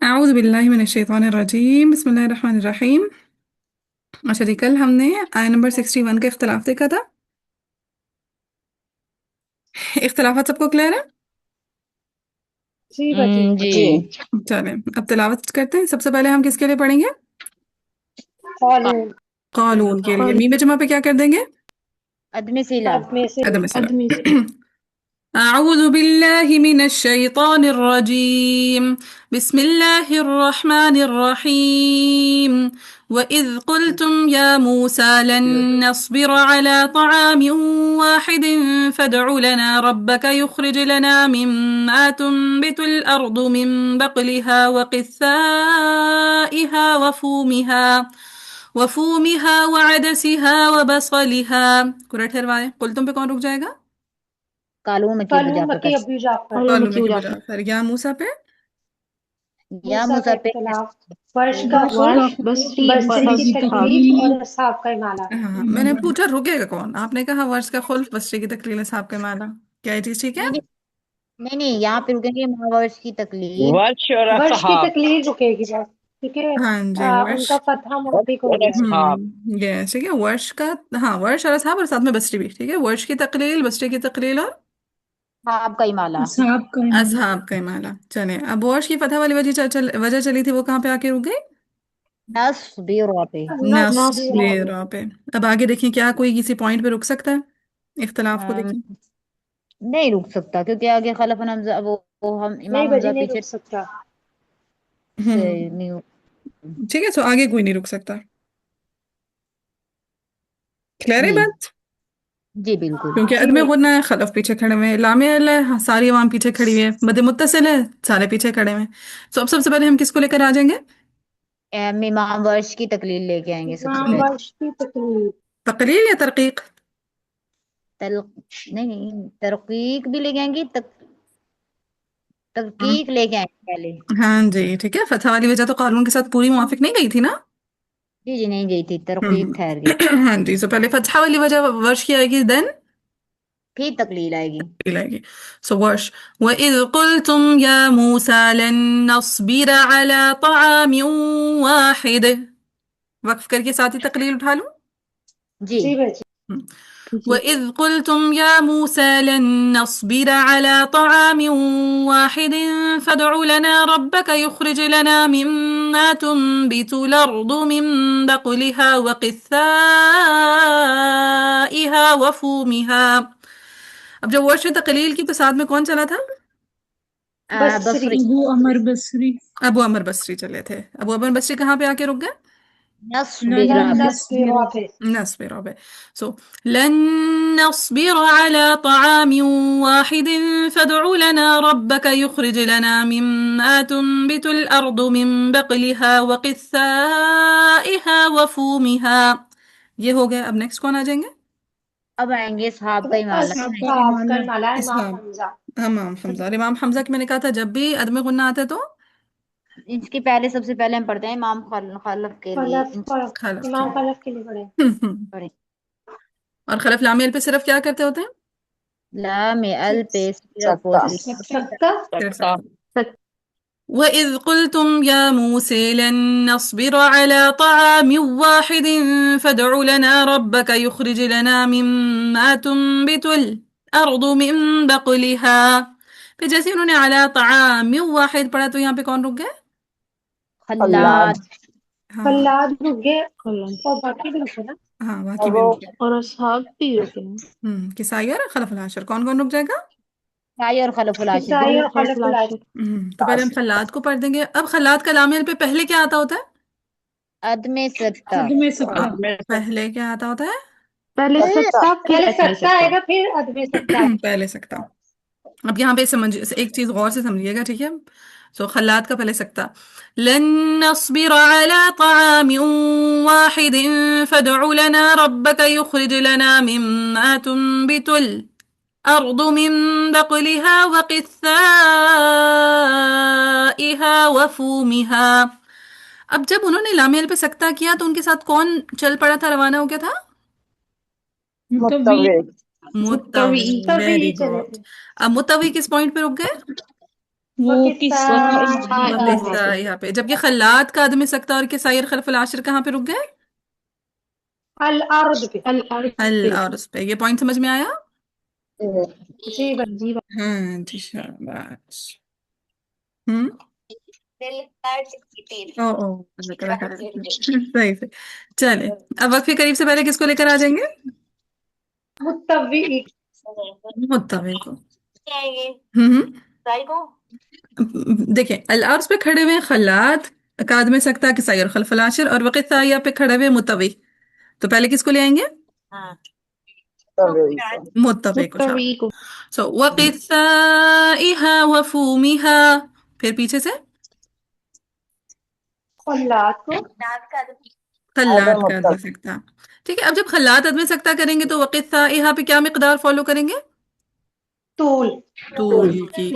أعوذ بالله من الشيطان الرجيم بسم الله الرحمن الرحيم. अच्छा जी, कल हमने आय नंबर 61 का इख्तिलाफ देखा था. इख्तिलाफात सबको क्लियर है? जी बच्ची। जी। चलें अब तिलावत करते हैं. सबसे पहले हम किसके लिए पढ़ेंगे? कॉलून। क़ालून के लिए. मीम जमा पे क्या कर देंगे? अदमी सिला। आदमी से अदम सलाम. أعوذ بالله من الشيطان الرجيم بسم الله الرحمن الرحيم وإذ قلتم يا موسى لن نصبر على طعام واحد فادع لنا ربك يخرج لنا مما تنبت الأرض من بقلها وقثائها وفومها وعدسها وبصلها. पूरा ठहरवाएं. قلتم पे कौन रुक जाएगा? कालू में की कॉलून बुझा मकी कर अबू जाफर। कालू में की वजह पर या मूसा पे या मूसा का मूसा पे इख्तलाफ, वर्ष का खुल्फ, बसरी की तकलीफ और असहाब का इमाला। हाँ, मैंने पूछा रुकेगा कौन. आपने कहा वर्ष का खुल्फ बसरे की तकलील साहब के माला. क्या ये चीज ठीक है? नहीं नहीं नहीं नहीं, यहाँ पे रुकेंगे महावर्ष की तकलीफ। वर्ष और वर्ष की असहाब। तकलीफ रुकेगी बस, क्योंकि हाँ जी, वर्ष. उनका फतहा मुवक्किक हो और गया है। असहाब। यस, ठीक है. वर्ष का. हाँ, वर्ष और साहब और साथ में बसरी भी. ठीक है, वर्ष की तकलील, बसरे की तकलील और साहब का इमाला। असहाब का माला. चले अब वर्ष की फतह वाली वजह चली थी, वो कहाँ पे आके रुक गई? नस बीरा पे। नस्बेरा पे. अब आगे देखिए, क्या कोई किसी पॉइंट पे रुक सकता है? इख्तिलाफ को अम, देखिए. नहीं रुक सकता क्योंकि आगे खलफन हमजा वो हम नहीं इमाम बजी, हमजा नहीं पीछे रुक सकता। से हम्म. नहीं ठीक है, सो आगे कोई नहीं रुक सकता. क्लियर है जी बात? जी बिल्कुल। क्योंकि जी अदम बजी। गुन्ना है, खलफ पीछे खड़े हुए हैं, लामे अल है, हाँ, सारी अवाम पीछे खड़ी हुई है, मद मुत्तसिल है, सारे पीछे खड़े हुए हैं. तो अब सबसे पहले हम किसको लेकर आ जाएंगे? इमाम वर्ष की तकलील लेके आएंगे सबसे इमाम पहले। वर्ष की तकलीफ। तकरीर या तरकीक? तल नहीं नहीं, तरकीक भी लेके आएंगे, हम्म, तहकीक लेके आएंगे पहले। हाँ जी, ठीक है. फतह वाली वजह तो कानून के साथ पूरी मुवाफिक नहीं गई थी ना. जी जी नहीं गई थी, तरकीक ठहर गई। हाँ जी, सो पहले फतह वाली वजह वर्ष की आएगी, देन फिर तकलील आएगी। आएगी. सो वर्ष. وإذ قلتم يا موسى لن نصبر على طعام واحد. वक्फ करके साथ ही तकलील उठा लूं. जी जी बजी। وإذ قلتم يا موسى لن نصبر على طعام واحد فادع لنا ربك يخرج لنا مما تنبت الأرض من بقلها وقثائها وفومها. अब जब वर्ष तकलील की तो साथ में कौन चला था? बसरी। बसरी। अबू अमर बसरी चले थे. अबू अमर बसरी कहाँ पे आके रुक गए? नस्बिरा पे। नस बेवा पे। نصبر به. So لن نصبر على طعام واحد فادع لنا ربك يخرج لنا مما تنبت الأرض من بقلها وقثائها وفومها. ये हो गया. अब नेक्स्ट कौन आ जाएंगे? अब आएंगे साहब का इमाला। असहाब का इमाला, इमाम इसहाब. हमजा। इमाम हमजा. इमाम हमजा की मैंने कहा था जब भी अदम गुन्ना आता है तो इसके पहले सबसे पहले हम पढ़ते हैं इमाम खलफ के लिए खलफ। खलफ के इमाम लिए. खलफ के लिए पढ़े। पढ़े। और खलफ लामेल पे सिर्फ क्या करते होते हैं? ला में अल पे सिर्फ और सकता। सिर्फ सकता। सिर्फ सकता। सकता. وإذ قلتم يا موسى لن نصبر على طعام واحد فادع لنا ربك يخرج لنا مما تنبت الأرض من بقلها. फिर जैसे उन्होंने अला طعام वाहिद पढ़ा तो यहाँ पे कौन रुक गए? खल्लाद। हाँ फल्लाद रुक गए और बाकी भी रुके ना। हाँ, बाकी भी रुक गए. और असहाब भी रुके हैं। किसाई और खलफ अल-आशर. कौन कौन रुक जाएगा? साई और खलफुल आशिर किसाई दोनों। और खलफ उलाज। तो पहले हम खल्लाद को पढ़ देंगे. अब खल्लाद का लामेल पे पहले क्या आता होता है? अदमे सत्ता। पहले क्या आता होता है? पहले सत्ता फिर पहले अदमे सत्ता सत्ता। आएगा, फिर अदबे सत्ता। पहले सकता. अब यहाँ पे समझ एक चीज गौर से समझिएगा, ठीक है. सो खल्लात का पहले सकता. लन नस्बिर अला तामिन वाहिदिन फदउ लना रब्बक युखरिज लना मिम्मा तुनबितुल अर्दु मिन बक़लिहा व क़िस्साइहा व फूमिहा. अब जब उन्होंने लामेल पे सकता किया तो उनके साथ कौन चल पड़ा था, रवाना हो गया था? मुत्तविक। मुत्तवी. तभी वेरी चले गुड. थे। अब मुत्तवी किस पॉइंट पे रुक गए? वो किस्सा वक़िस्सा यहाँ पे, जबकि खल्लात का आदमी सकता और किसाई और खल्फ अल-आशिर कहाँ पे रुक गए? الأرض पे। अल और उस पे। ये पॉइंट समझ में आया? जी जी हाँ जी, शाबाश। हम्म। ओ ओ, ज़िक्र है। सही से। चले, अब वक्फ करीब से पहले किसको लेकर आ जाएंगे? मुत्तवी मुत्तबे को। देखिए, अल अर्श पे खड़े हुए हैं खल्लात, काद में सकता किसाई और खल्फ अल आशिर, और वक़ित साया पे खड़े हुए मुत्तवी। तो पहले किसको ले आएंगे? मुत्तबे को। मुत्तवी को। सो वक़ित साइहा वफूमिहा, फिर पीछे से खल्लात को खल्लात का अदम सकता। ठीक है, अब जब खल्लात अदम सकता करेंगे तो वक़ित साइहा पे क्या मिकदार फॉलो करेंगे? तूल तूल की।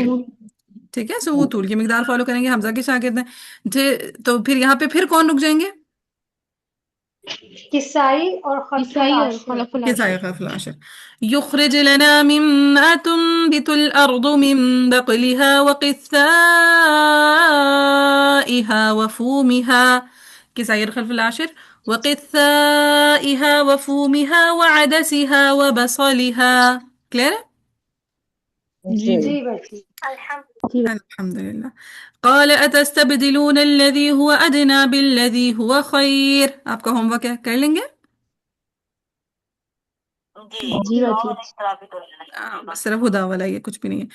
ठीक है, सो वो तूल की मिकदार फॉलो करेंगे, हमजा के शागिर्द हैं। तो फिर यहाँ पे फिर कौन रुक जाएंगे? किसाई और खल्फुल ईसाई और आशिर। खलफुल किसाई आशिर। खल्फ अल-आशिर। युखरिज लना मिम्मा तुनबितुल अर्दु मिन बक़लिहा व क़िस्साइहा व फूमिहा, किसाई और खल्फ अल-आशिर। व क़िस्साइहा व फूमिहा व अदसिहा व बसलिहा। क्लियर है? जी जी बच्ची। जी अल्हम्दुलिल्लाह। क़ाल अतस्तबदिलून अल्लज़ी हुवा अदना बिल्लज़ी हुवा ख़ैर। आपका होमवर्क है, कर लेंगे? जी बाजी। बस सिर्फ हुदा वाला, ये कुछ भी नहीं है।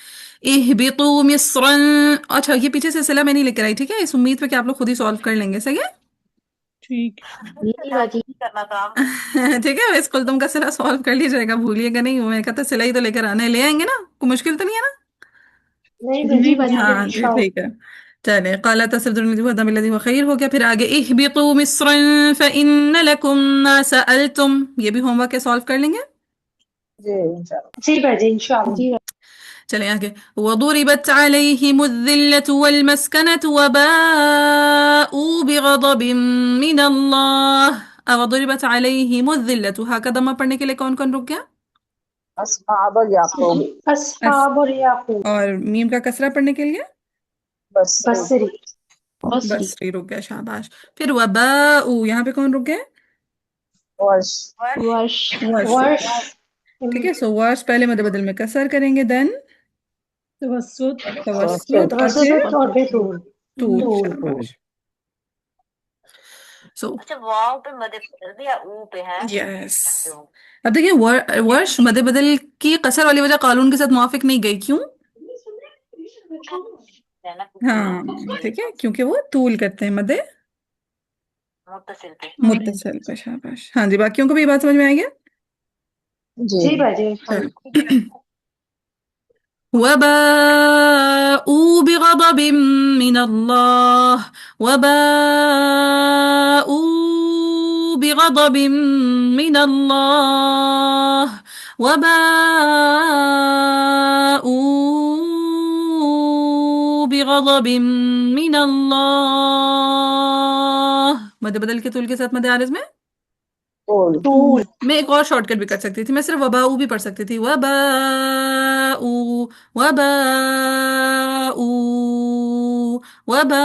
इहबितू मिस्रन। अच्छा, ये पीछे से सिला मैं नहीं लेकर आई, ठीक है? इस उम्मीद पे कि आप लोग खुद ही सॉल्व कर लेंगे, सही है? जी बाजी। ठीक है, इस कुल तुम का सिला सॉल्व कर लीजिएगा, भूलिएगा नहीं। मैं कहता सिला ही तो लेकर आना है, ले आएंगे ना, कोई मुश्किल तो नहीं है ना? नहीं जी बच्ची बाजी। हाँ जी, इंशाअल्लाह। ठीक है। चले, क़ाल तस्तबदिलून बिल्लज़ी हुवा खैर हो गया, फिर आगे इहबितू मिस्रन फ़इन्न लकुम मा सअलतुम। ये भी होमवर्क है, सॉल्व कर लेंगे? जी बच्ची इंशाअल्लाह। जी चले आगे। वदुरिबत अलैहिमुद्दिल्लतु वल्मस्कनतु वबाऊ बिगज़बिन मिनल्लाह। वदुरिबत अलैहिमुद्दिल्लतु, हा का दम्मा पढ़ने के लिए कौन कौन रुक गया? अस, अस्हाब और याकूब। और मीम का कसरा पढ़ने के लिए बसरी बसरी। बसरी रुक गया, शाबाश। फिर वबाऊ, यहाँ पे कौन रुक गया? वर्ष। वर्ष रुक वर्ष गया। ठीक है, सो वर्ष पहले मद बदल में कसर करेंगे, देन तवस्सुत, और फिर तवसुत और फिर तूल। तूल। तूल शाबाश। So yes. अब देखिए, वर्ष मद बदल की कसर वाली वजह कानून के साथ मुआफिक नहीं गई, क्यों? हाँ, ठीक है, क्योंकि वो तूल करते हैं मदे मुत्तसिल पे। शाबाश। हाँ जी, बाकियों को भी ये बात समझ में आई है? जी बच्ची चलो। इंशाअल्लाह। وباءوا بغضب من الله وباءوا بغضب من الله وباءوا بغضب من الله। मद बदल के तुल के साथ मद आरिज में तूल मैं एक और शॉर्टकट भी कर सकती थी, मैं सिर्फ वबाऊ भी पढ़ सकती थी, वबाऊ वबाऊ वबाऊ।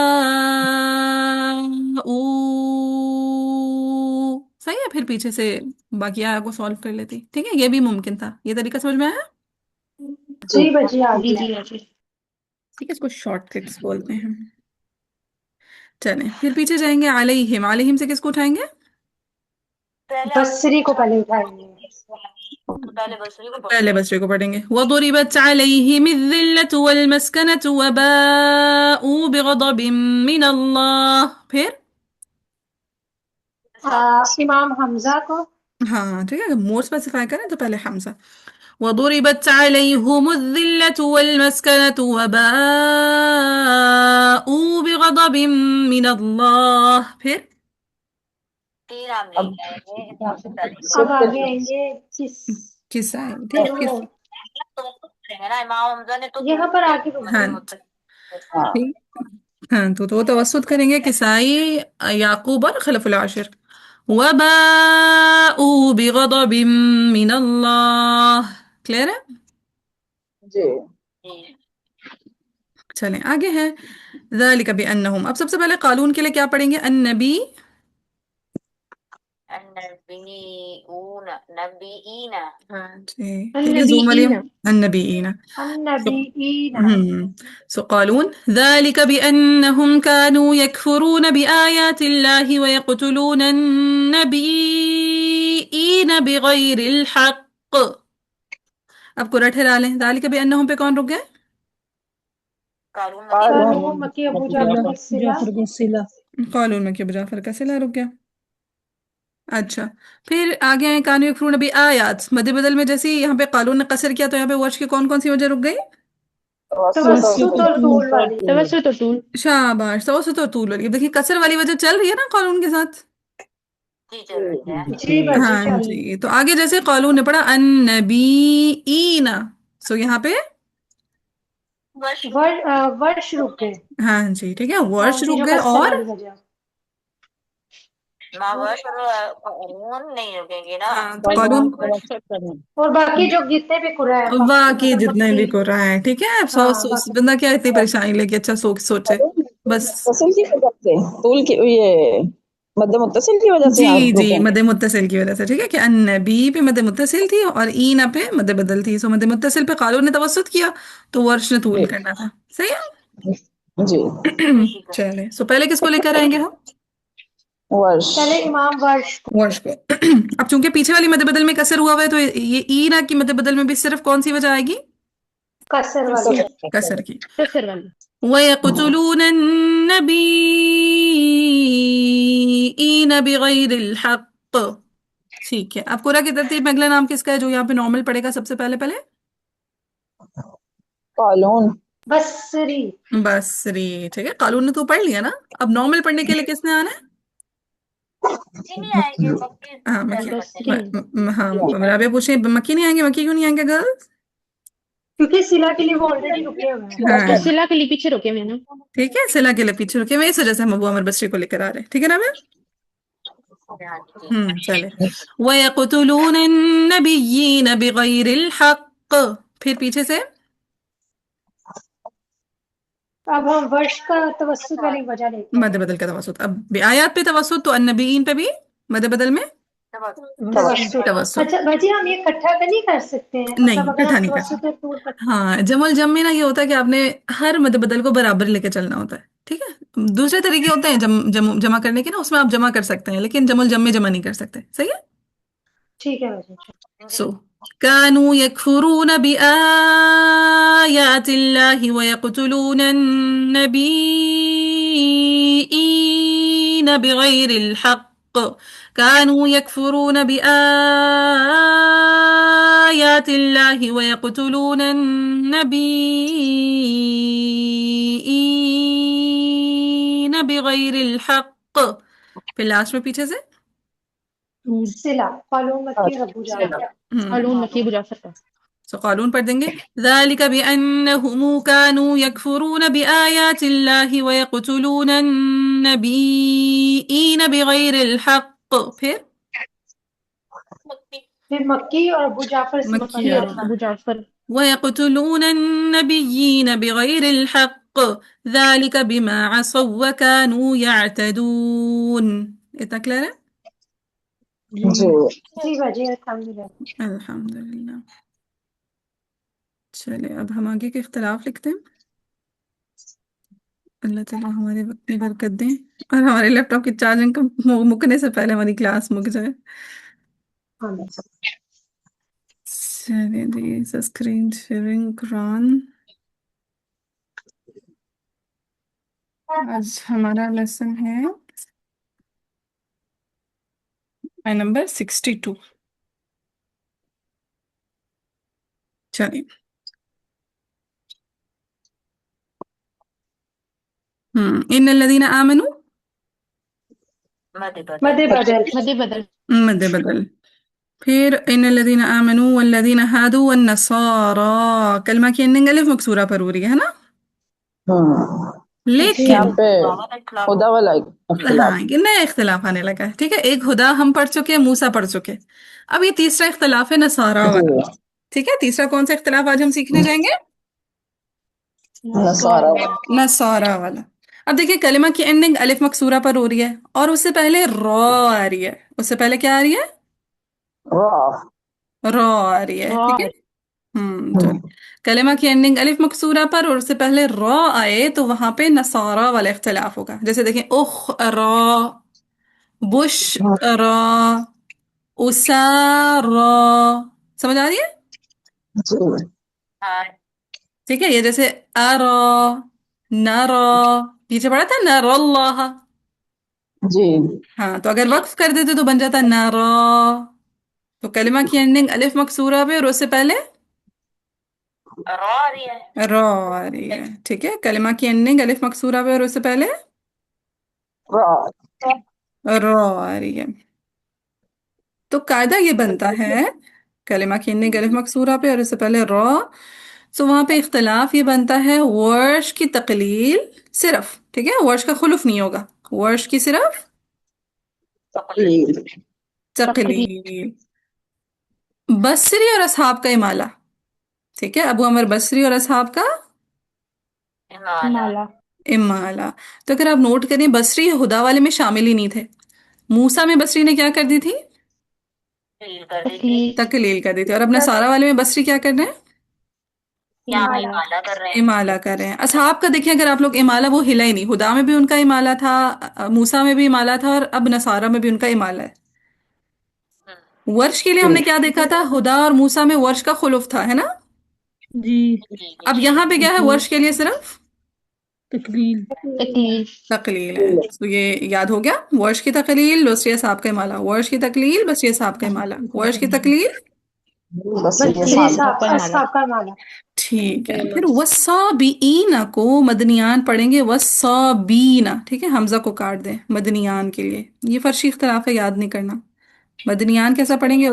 सही है, फिर पीछे से बाकी आया को सॉल्व कर लेती। ठीक है, ये भी मुमकिन था। ये तरीका समझ में आया? जी बच्ची आ जी गया। जी बाजी। ठीक है, इसको शॉर्टकट्स बोलते हैं। चलें, फिर पीछे जाएंगे। अलैहिम, अलैहिम से किसको उठाएंगे? बसरी को पहले उठाएंगे। पहले बसरे को पढ़ेंगे। वदुरिबत अलैहिमिज़्ज़िल्लतु वल्मस्कनतु वबाऊ बिगज़बिन मिनल्लाह। फिर इमाम हमजा को। हाँ ठीक है, अगर मोर स्पेसिफाई करें तो पहले हमजा। वदुरिबत अलैहिमुज़्ज़िल्लतु वल्मस्कनतु वबाऊ बिगज़बिन मिनल्लाह। फिर अब आगे आएंगे किस आए? ठीक है, किस। यहाँ पर आगे हाँ रुकते ठीक। हाँ, तो तवस्सुत करेंगे, किसाई याकूब और खलफुल आशिर। वबाऊ बिगज़बिन मिनल्लाह। क्लियर है? चलें आगे है ذَلِكَ بِأَنَّهُمْ. अब सबसे पहले कानून के लिए क्या पढ़ेंगे? अन्नबी, النبيون نبيين हाँ जी ठीक है, जूम वाली النبيين अन्नबीईना. So, النبيين so قالون ذلك بأنهم كانوا يكفرون بآيات الله ويقتلون النبيين بغير الحق. अब कुरठ हिला लें. ذلك بأنهم पे कौन रुक गए? قالون قالوا مكي أبو جعفر السلا جعفر کا صلہ قالون में क्यों जाफर का सिला रुक गया? अच्छा, फिर आगे आए कानू यकफुरून भी आयात. मध्य बदल में जैसे ही यहाँ पे कानून ने कसर किया तो यहाँ पे वर्ष की कौन कौन सी वजह रुक गई? توسط और طول वाली توسط اور طول शाबाश, तवसत और तूल वाली. अब देखिए कसर वाली वजह चल रही है ना कानून के साथ. जी चल रही है जी बाजी हाँ जी, तो आगे जैसे कानून ने पढ़ा अन्नबीईना, सो यहाँ पे वर्ष रुक गए हाँ जी ठीक है, वर्ष कौन सी रुक जो गए कसर और वाली वजह मावर्ष और कानून नहीं रुकेंगे ना हाँ, तो कानून और बाकी जो जितने भी कुरा है बाकी जितने भी को रहा है ठीक है. अब हाँ, सोच बाकी बंदा क्या इतनी परेशानी लेके अच्छा सोचे बस. मुत्तसिल की वजह से तूल की ये मद्द मुत्तसिल की वजह से जी आप जी, रुके मद मुत्तसिल की वजह से ठीक है कि अन्नबी पे मद मुत्तसिल थी और ईना पे मद बदल थी. सो मद मुत्तसिल पे कानून ने तवस्सुत किया तो वर्ष ने तूल करना था. सही है. जी चले, सो पहले किसको लेकर आएंगे हम? वर्ष पहले इमाम वर्ष वर्ष को. अब चूंकि पीछे वाली मद बदल में कसर हुआ हुआ है तो ये ईना की मद बदल में भी सिर्फ कौन सी वजह आएगी? कसर वाली कसर की. کسر والی ويقتلون النبيين بغير الحق. ठीक है, अब कुरा की तरतीब में अगला नाम किसका है जो यहाँ पे नॉर्मल पड़ेगा सबसे पहले? कानून बसरी बसरी. ठीक है, कानून ने तो पढ़ लिया ना. अब नॉर्मल पढ़ने के लिए किसने आना है? जी नहीं आएंगे मक्की हाँ मक्की. पढ़ते हैं हाँ राबिया पूछे मक्की नहीं आएंगे. मक्की क्यों नहीं आएंगे गर्ल्स? क्योंकि सिला के लिए वो ऑलरेडी रुके हुए हैं हाँ صلہ کے لیے پیچھے رکے ہوئے ہیں نا ठीक है, सिला के लिए पीछे रुके मैं इस वजह से हम अबू अमर बसरी को लेकर आ रहे हैं. ठीक है ना मैं. चले. ويقتلون النبيين بغير الحق. फिर पीछे से अब हम वर्ष का तवस्सुत वाली वजह लेते हैं मद बदल का तवसुत. अब आयात पे तवसुत तो अन्नबीइन पे भी मद बदल में तवस्सुत तवसुत. अच्छा बाजी हम ये इकट्ठा तो नहीं कर सकते हैं नहीं, मतलब अगर इकट्ठा हम नहीं कर तवस्सुत और तूल का हाँ, जमुल जम में ना ये होता है कि आपने हर मद बदल को बराबर लेके चलना होता है. ठीक है, दूसरे तरीके होते हैं जमा करने के ना, उसमें आप जमा कर सकते हैं लेकिन जमुल जम में जमा नहीं कर सकते. सही है. ठीक है बाजी सो كانوا يكفرون بآيات الله ويقتلون النبيين بغير الحق. كانوا يكفرون بآيات الله ويقتلون النبيين بغير الحق. फिर लास्ट में पीछे से सिला कालून मक्की और अबू जाफर قالون مکی ابو جعفر کا सो कानून पढ़ देंगे. ذلك بأنهم كانوا يكفرون بآيات الله ويقتلون النبيين بغير الحق. फिर फिर मक्की और अबू जाफर से मक्की मक्की और और ابو جعفر ويقتلون النبيين بغير الحق. ذلك بما عصوا وكانوا يعتدون. इतना क्लियर है. जी जी बाजी अल्हम्दुलिल्लाह अल्हम्दुलिल्लाह. चले अब हम आगे के इख्तिलाफ लिखते हैं. अल्लाह ताला हमारे वक्त में बरकत दें और हमारे लैपटॉप की चार्जिंग का मुकने से पहले हमारी क्लास मुक जाए. आमीन चलिए जी, स्क्रीन शेयरिंग कुरान. आज हमारा लेसन है नंबर 62. चलिए इन लदीना आमनु मद बदल مد بدل मद बदल. फिर इन लदीना आमनु वल्लदीना हादू वन्नसारा. कलमा की एंडिंग अलिफ मकसूरा पर हो रही है ना. लेकिन यहाँ पे खुदा वाला इख्तिलाफ हाँ ये नया इख्तिलाफ आने लगा है. ठीक है, एक हुदा हम पढ़ चुके हैं, मूसा पढ़ चुके हैं. अब ये तीसरा इख्तिलाफ है नसारा वाला. ठीक है, तीसरा कौन सा इख्तिलाफ आज हम सीखने जाएंगे? نصارى نصارہ والا. اب دیکھیں کلمہ کی اینڈنگ الف مکسورہ پر ہو رہی ہے اور اس سے پہلے را آ رہی ہے. اس سے پہلے کیا آ رہی ہے؟ را را آ رہی ہے. ٹھیک ہے. چل ہم، کلمہ کی اینڈنگ الف مکسورہ پر اور اس سے پہلے را آئے تو وہاں پہ نصارہ والا اختلاف ہوگا. جیسے دیکھیں اخ را، بش را، اسارا. سمجھ آ رہی ہے؟ جی ٹھیک ہے. یہ جیسے ارا، نرا، پیچھے پڑا تھا نر اللہ. جی ہاں تو اگر وقف کر دیتے تو بن جاتا نارا. تو کلمہ کی اینڈنگ الف مکسورہ پہ اور اس سے پہلے را آ رہی ہے. ٹھیک ہے. کلمہ کی اینڈنگ الف مکسورہ پہ اور اس سے پہلے را را آ رہی ہے. تو قاعدہ یہ بنتا ہے کلمہ کی اینڈنگ الف مکسورہ پہ اور اس سے پہلے را. سو وہاں پہ اختلاف یہ بنتا ہے ورش کی تقلیل صرف. ٹھیک ہے. ورش کا خلف نہیں ہوگا. ورش کی صرف تقلیل تقلیل. بصری اور اصحاب کا امالہ. ٹھیک ہے. ابو عمر بصری اور اصحاب کا مالا امالہ. تو اگر آپ نوٹ کریں بصری ہدا والے میں شامل ہی نہیں تھے. موسیٰ میں بصری نے کیا کر دی تھی؟ تقلیل تقلیل کر دی تھی. اور اب نصارہ والے میں بصری کیا کر رہے ہیں؟ مالا امالہ کر رہے ہیں. اصحاب کا دیکھیں اگر آپ لوگ امالہ وہ ہلا ہی نہیں. ہدا میں بھی ان کا امالہ تھا، موسیٰ میں بھی امالہ تھا اور اب نصارہ میں بھی ان کا امالہ ہے. ورش کے لیے ہم نے کیا دیکھا تھا؟ ہدا اور موسیٰ میں ورش کا خلف تھا، ہے نا؟ جی اب یہاں پہ کیا ہے؟ ورش کے لیے صرف تقلیل تقلیل تقلیل ہے. تو یہ یاد ہو گیا. ورش کی تقلیل بصری اصحاب کا امالہ، ورش کی تقلیل بصری اصحاب کا امالہ، ورش کی تقلیل. بس یہ صاحب کا مالا ٹھیک ہے. پھر والصابئین کو مدنیان پڑھیں گے والصابین. ٹھیک ہے. حمزہ کو کاٹ دیں مدنیان کے لیے. یہ فرشی اختلاف ہے، یاد نہیں کرنا. مدنیان کیسا پڑھیں گے؟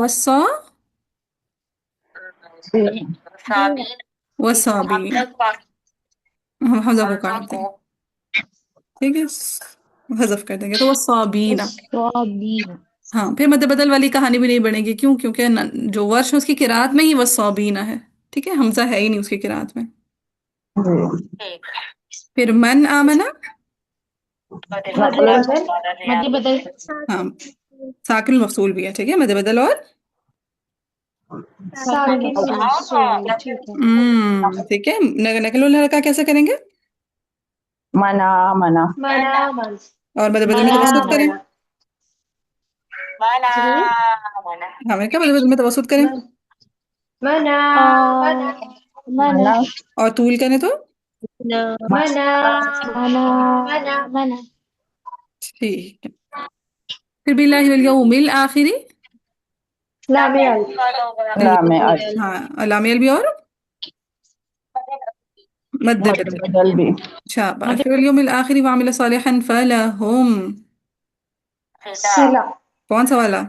والصابین. حمزہ کو کاٹ دیں. ٹھیک ہے. حذف کر دیں گے تو والصابین. والصابین ہاں پھر مد بدل والی کہانی بھی نہیں بنے گی. کیوں؟ کیونکہ جو ورش ہے اس کی قرات میں ہی والصابین ہے. ٹھیک ہے. حمزہ ہے ہی نہیں اس کی قرات میں. پھر من آمنا. مد بدل ہاں ساکن مفصول بھی ہے. ٹھیک ہے. مد بدل اور ساکن مفصول ٹھیک ہے. نقل الحرکہ کیسے کریں گے؟ منا منا اور مد بدل میں توسط کریں. ہاں میں کیا مد بدل میں توسط کریں منا اور طول کریں تو منا ٹھیک ہے. پھر باللہ والیوم الآخری. لام ہاں لامیل بھی اور مد بدل. بدل بھی شاباش. پھر والیوم الآخری وعمل صالحا فلہم. کون سا والا؟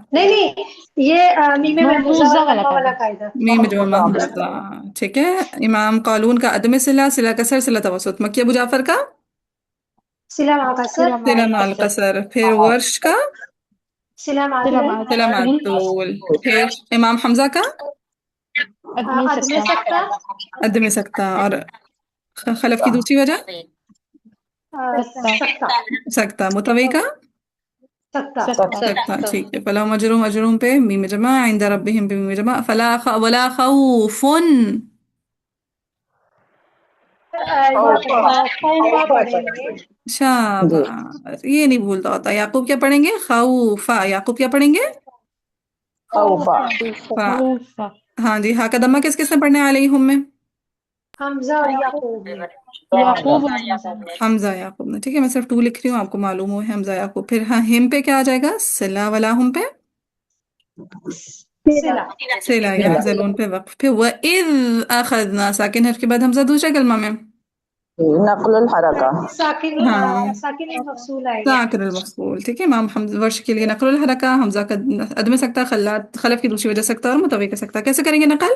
محفوظہ والا قاعدہ میم جو محفوظہ. ٹھیک ہے. امام قالون کا عدم صلہ، صلہ کسر، صلہ توسط. مکی ابو جعفر کا صلہ مع القصر. پھر ورش کا صلہ مع الطول. پھر امام حمزہ کا عدم سکتہ. اور خلف کی دوسری وجہ سکتہ. متوی کا سکتہ. ٹھیک ہے. فلا مجروم مجروم پہ میم جمع عند ربہم پہ میم جمع. فلا ولا خوف. شاباش. یہ نہیں بھولتا ہوتا. یعقوب کیا پڑھیں گے؟ خوفا. یعقوب کیا پڑھیں گے؟ خوفا فا. ہاں جی. ہاں کا دمہ کس کس نے پڑھنا ہے علیہم میں؟ یعقوب حمزہ یعقوب نے. ٹھیک ہے. میں صرف 2 لکھ رہی ہوں، آپ کو معلوم ہو حمزہ یعقوب. پھر ہاں ہم پہ کیا آ جائے گا؟ صلہ ولا ہم پہ صلہ یحزنون پہ وقف. پھر وَإِذْ أَخَذْنَا ساکن حرف کے بعد حمزہ دوسرے کلمہ میں. نقل الحرکہ ہاں ساکن المفصول. ٹھیک ہے. امام حمزہ ورش کے لیے نقل الحرکہ، حمزہ کا عدم سکتہ، خلف کی دوسری وجہ سکتہ اور متوی کا سکتہ. کیسے کریں گے نقل؟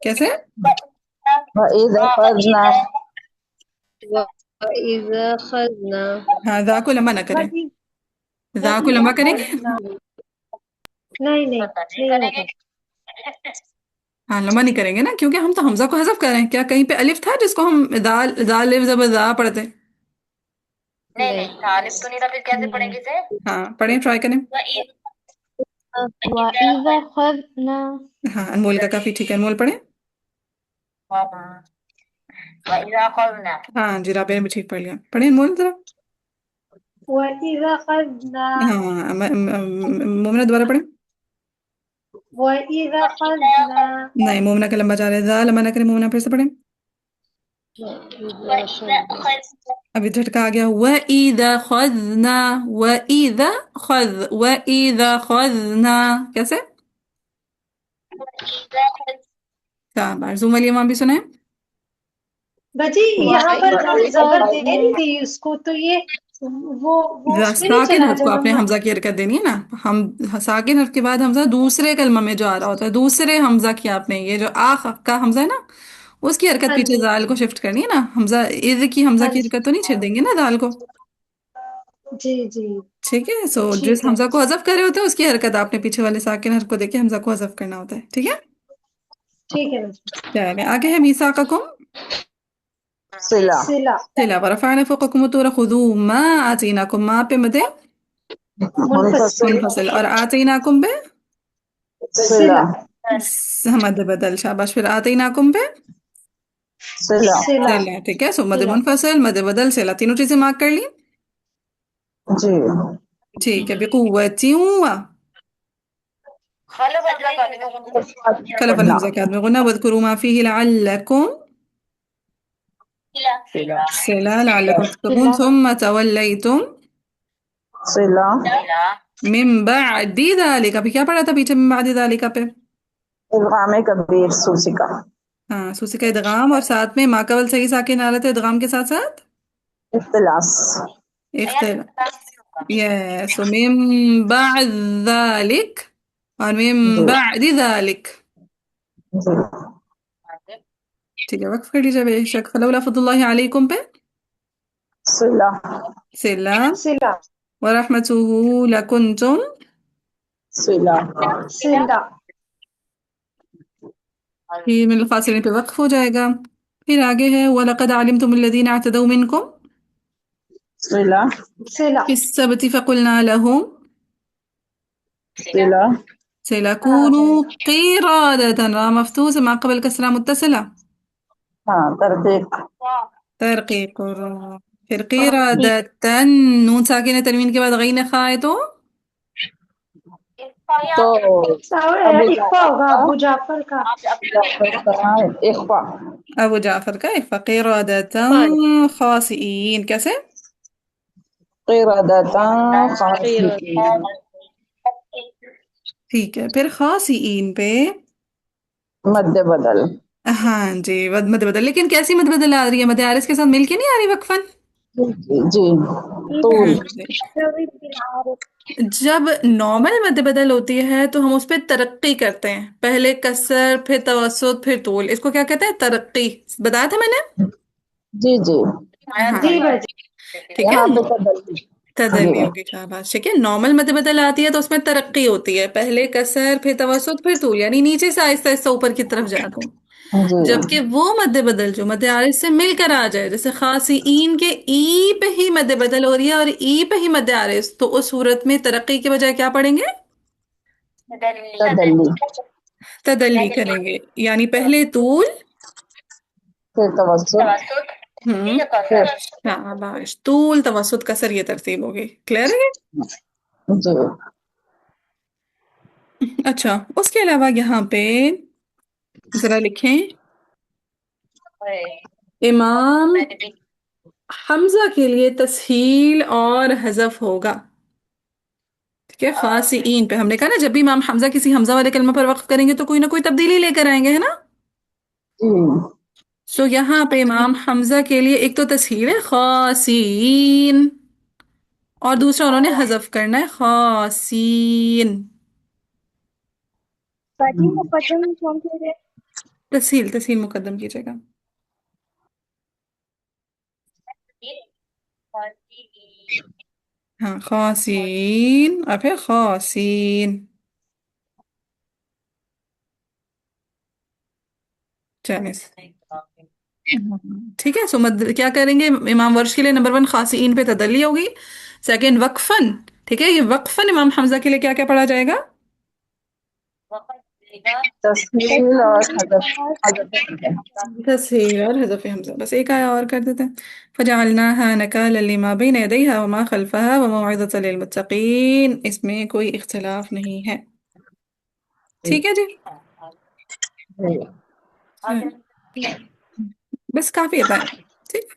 کیسے؟ وَإِذْ أَخَذْنَا وَإِذَا خَذْنَا ہاں ذا کو لمبا نہ کریں. ذا کو لمبا کریں گے. हाँ, लंबा नहीं करेंगे ना, क्योंकि हम तो हमजा को हज़फ कर रहे हैं। क्या कहीं पे अलिफ था जिसको हम दाल दाल लिफ जबर दा पढ़ते? नहीं नहीं तालिब तो नहीं था, फिर कैसे पढ़ेंगे इसे? हाँ, पढ़ें, ट्राई करें। وإذا أخذنا हाँ, अनमोल का काफी ठीक है, अनमोल पढ़े। वइज़ा अखज़ना हाँ जी, राबे ने भी ठीक पढ़ लिया, पढ़े अनमोल जरा। وإذا أخذنا हाँ, मोमना दोबारा पढ़े। وإذا أخذنا नहीं, मोमना का लंबा जा रहा है, जा लंबा ना करें, मोमना फिर से पढ़े। वइज़ा अखज़ना अभी झटका आ गया। व ईदा खज़ना, व ईदा खज़, व ईदा खज़ना, कैसे? वइज़ा अखज़ शाबाश, जुम वाली इमाम भी सुने। बची यहाँ पर हम जबर दे रही थी उसको, तो ये वो उसमें नहीं साकिन चला हर्फ को आपने जब हमजा की हरकत देनी है ना। हम साकिन हर्फ के बाद हमजा दूसरे कलमा में जो आ रहा होता है, दूसरे हमजा की आपने ये जो आख का हमजा है ना, उसकी हरकत हाँ पीछे जी, जाल को शिफ्ट करनी है ना। हमजा इद की हमजा हाँ की जी, हरकत तो नहीं छेड़ देंगे ना दाल को। जी जी, ठीक है, सो जिस ठीक है, हमजा को हजफ कर रहे होते हैं उसकी हरकत आपने पीछे वाले साकिन हर्फ को देके हमजा को हजफ करना होता है। ठीक है, ठीक है बच्ची। चलिए आगे है मीसाकुम सिला सिला सिला वरफ़अना फ़ौक़कुम तूर खुदू मा आतीनाकुम, मा पे मदे मुनफसिल मुनफसिल, और आतीनाकुम पे सिला मद बदल। शाबाश, फिर आतीनाकुम पे सिला सिला सिला। ठीक है, सो मद सिला मुनफसिल, मद बदल, सिला, तीनों चीजें मार्क कर ली। जी ठीक है, बिकुव्वतिन व खलब अजला का खलफ अल पढ़ना हमजा के बाद में गुन्ना, वज़कुरू मा फ़ीहि लअल्लकुम सिला सिला सिला लअल्लकुम तत्तक़ून, सुम्मा तवल्लैतुम सिला सिला मिन बअदि ज़ालिक। अभी क्या पढ़ा था पीछे मिन बअदि ज़ालिक पे? इल्गाम कबीर सूसिका हाँ, सूसी का इदगाम, और साथ में माकबल सही साकिन हालत है इदगाम के साथ साथ इख्तिलास इख्तिला। यस, सो मिन बअद ज़ालिक और मिन जी बअदि ज़ालिक। जी ठीक है, वक्फ कर लीजिए बेशक। फलौला फज़लुल्लाहि अलैकुम पे सिला सिला, सिला व रहमतुहु लकुंतुम, सिला सिला ये मिनल फासिलिन पे वक्फ हो जाएगा। फिर आगे है वलक़द अलिमतुमुल्लज़ीना अअतदौ मिनकुम सिला सिला फिस्सब्ति फ़क़ुलना लहुम सिला आ सयकूनू जाएगा क़िरादतन, रा मफ्तूह से मा क़बल कसरा मुत्तसिला, हाँ तरकीक तरकीक। फिर क़िरादतन, नून साकिन तनवीन के बाद गईन खा है तो तो अबू इक्फा जाफर होगा का अबू जाफर का। जाफर का इख्फा अबू जाफर का इफ़ा। क़िरादतन ख़ासिईन, कैसे? क़िरादतन खासिकीन ठीक है, फिर ख़ासिईन पे मद्दे बदल हाँ जी, मद बदल, लेकिन कैसी मद बदल आ रही है? मद आरिस के साथ मिलके नहीं आ रही वक्फन? जी जी हाँ तूल जी, जब नॉर्मल मद बदल होती है तो हम उस पर तरक्की करते हैं, पहले कसर फिर तवस्सुत फिर तूल, इसको क्या कहते हैं? तरक्की। बताया था मैंने। जी जी हाँ जी जी, बच्ची, ठीक है, यहाँ पे तदल्ली तदल्ली जी होगी। शाबाश, ठीक है। नॉर्मल मद बदल आती है तो उसमें तरक्की होती है, पहले कसर फिर तवस्सुत फिर तूल, यानी नीचे से आहिस्ता आहिस्ता ऊपर की तरफ जाते हैं। जी जबकि वो मद्दे बदल जो मद्दे आरिज से मिलकर आ जाए, जैसे खासी ईन के ई पे ही मद्दे बदल हो रही है और ई पे ही मद्दे आरिज, तो उस सूरत में तरक्की के बजाय क्या पढ़ेंगे? तदल्ली तदल्ली करेंगे, यानी पहले तूल, फिर तवस्सुल हम्म, फिर शाबाश, तूल तवसुत कसर, ये तरतीब होगी। क्लियर है? जी अच्छा, उसके अलावा यहाँ पे जरा लिखें, इमाम हमजा के लिए तस्हील और हज़फ होगा। ठीक है, खासी ईन पे हमने कहा ना, जब भी इमाम हमजा किसी हमजा वाले कलमा पर वक्फ करेंगे तो कोई ना कोई तब्दीली लेकर आएंगे, है ना। जी सो यहाँ पे इमाम हमजा के लिए एक तो तस्हील है खासीन, और दूसरा उन्होंने हज़फ करना है खासीन। तस्हील तस्हील मुकद्दम कीजिएगा। हाँ, खासीन और फिर खासीन। چلیں ٹھیک ہے. سو کیا کریں گے امام ورش کے لیے نمبر 1 خاصین پہ تدلی ہوگی. سیکنڈ وقفن. ٹھیک ہے, یہ وقفن امام حمزہ کے لیے کیا کیا پڑھا جائے گا؟ تسہیل اور حذف تسہیل اور حذف حمزہ. بس ایک آیا اور کر دیتے ہیں. فجعلناها نکالا لما بین یدیها وما خلفها وموعظۃ للمتقین. اس میں کوئی اختلاف نہیں ہے. ٹھیک ہے جی. بس کافی ہے ٹائم. ٹھیک.